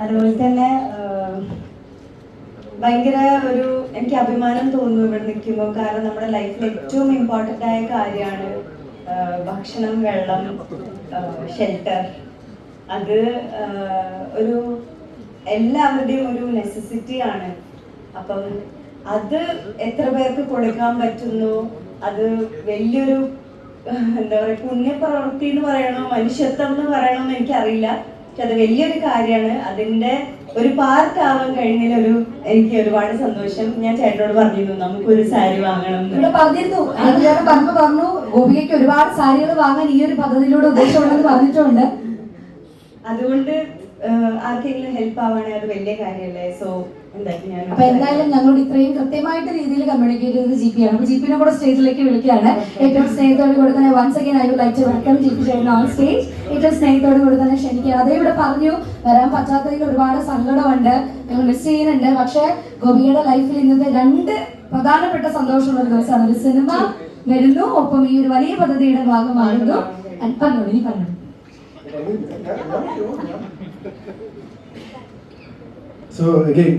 അതുപോലെ തന്നെ ഭയങ്കര എനിക്ക് അഭിമാനം തോന്നുന്നു ഇവിടെ നിൽക്കുമ്പോൾ. കാരണം നമ്മുടെ ലൈഫിൽ ഏറ്റവും ഇമ്പോർട്ടൻ്റ് ആയ കാര്യമാണ് ഭക്ഷണം, വെള്ളം, ഷെൽട്ടർ. അത് എല്ലാവരുടെയും ഒരു നെസസിറ്റി ആണ്. അപ്പം അത് എത്ര പേർക്ക് കൊടുക്കാൻ പറ്റുന്നു, അത് വലിയൊരു എന്താ പറയുക, പുണ്യപ്രവൃത്തി എന്ന് പറയണോ മനുഷ്യത്വം എന്ന് പറയണോ എന്ന് എനിക്കറിയില്ല. പക്ഷെ അത് വലിയൊരു കാര്യമാണ്. അതിന്റെ ഒരു പാർട്ട് ആവാൻ കഴിഞ്ഞതിൽ എനിക്ക് ഒരുപാട് സന്തോഷം. ഞാൻ ചേട്ടനോട് പറഞ്ഞിരുന്നു നമുക്കൊരു സാരി വാങ്ങണം ഇവിടെ പറഞ്ഞിരുന്നു. പറഞ്ഞു ഗോപികയ്ക്ക് ഒരുപാട് സാരികൾ വാങ്ങാൻ ഈ ഒരു പദ്ധതിയിലൂടെ ഉദ്ദേശമുണ്ടെന്ന് പറഞ്ഞിട്ടുണ്ട്. അതുകൊണ്ട് ആർക്കെങ്കിലും ഹെൽപ്പ് ആവാണെങ്കിൽ അത് വലിയ കാര്യമല്ലേ. സോ അപ്പൊ എന്തായാലും ഞങ്ങളോട് ഇത്രയും കൃത്യമായിട്ട് രീതിയിൽ കമ്മ്യൂണിക്കേറ്റ് ചെയ്തത് GP ആണ്. അപ്പൊ GP കൂടെ സ്റ്റേജിലേക്ക് വിളിക്കുകയാണ്. ഏറ്റവും സ്നേഹത്തോട് കൂടെ തന്നെ once again I would like to welcome GP ചേട്ടൻ ഓൺ സ്റ്റേജ്. ഏറ്റവും സ്നേഹത്തോട് കൂടെ തന്നെ ക്ഷണിക്കുക. അതേ ഇവിടെ പറഞ്ഞു വരാൻ പറ്റാത്തതിൽ ഒരുപാട് സങ്കടമുണ്ട്, ഞങ്ങൾ മിസ് ചെയ്യുന്നുണ്ട്. പക്ഷെ ഗോപികയുടെ ലൈഫിൽ ഇന്നത്തെ 2 പ്രധാനപ്പെട്ട സന്തോഷമുള്ള ഒരു ദിവസമാണ്. ഒരു സിനിമ വരുന്നു, ഒപ്പം ഈ ഒരു വലിയ പദ്ധതിയുടെ ഭാഗമാകുന്നു. പറഞ്ഞു സോ അഗൈൻ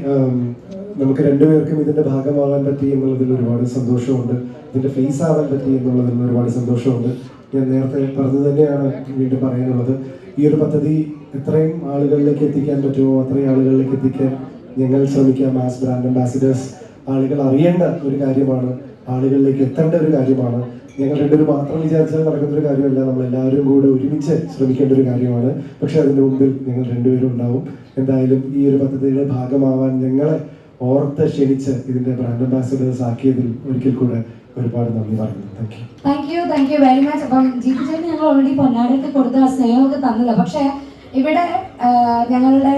നമുക്ക് രണ്ടുപേർക്കും ഇതിന്റെ ഭാഗമാവാൻ പറ്റി എന്നുള്ളതിൽ ഒരുപാട് സന്തോഷമുണ്ട്. ഇതിന്റെ ഫേസ് ആവാൻ പറ്റി എന്നുള്ളതിൽ ഒരുപാട് സന്തോഷമുണ്ട്. ഞാൻ നേരത്തെ പറഞ്ഞു തന്നെയാണ് വീണ്ടും പറയാനുള്ളത്. ഈ ഒരു പദ്ധതി എത്രയും ആളുകളിലേക്ക് എത്തിക്കാൻ പറ്റുമോ അത്രയും ആളുകളിലേക്ക് എത്തിക്കാൻ ഞങ്ങൾ ശ്രമിക്കാം. ആസ് ബ്രാൻഡ് അംബാസിഡേഴ്സ് ആളുകൾ അറിയേണ്ട ഒരു കാര്യമാണ്, ആളുകളിലേക്ക് എത്തേണ്ട ഒരു കാര്യമാണ്. ഞങ്ങൾ രണ്ടുപേരും മാത്രം വിചാരിച്ചാൽ നടക്കുന്ന ഒരു കാര്യമല്ല, നമ്മളെല്ലാവരും കൂടെ ഒരുമിച്ച് ശ്രമിക്കേണ്ട ഒരു കാര്യമാണ്. പക്ഷെ അതിൻ്റെ മുമ്പിൽ ഞങ്ങൾ രണ്ടുപേരും ഉണ്ടാവും. എന്തായാലും ഈ ഒരു പദ്ധതിയുടെ ഭാഗമാവാൻ ഞങ്ങളെ ഓർത്ത് ക്ഷണിച്ച് ഇതിന്റെ ബ്രാൻഡ് അംബാസിഡേഴ്സ് ആക്കിയതിൽ ഒരിക്കൽ കൂടെ ഒരുപാട് നന്ദി പറയുന്നു. Thank you very much. അപ്പം GP ചേട്ടൻ ഞങ്ങൾ ഓൾറെഡി പൊന്നാടൊക്കെ കൊടുത്ത സ്നേഹമൊക്കെ തന്നല്ലോ. പക്ഷെ ഇവിടെ ഞങ്ങളുടെ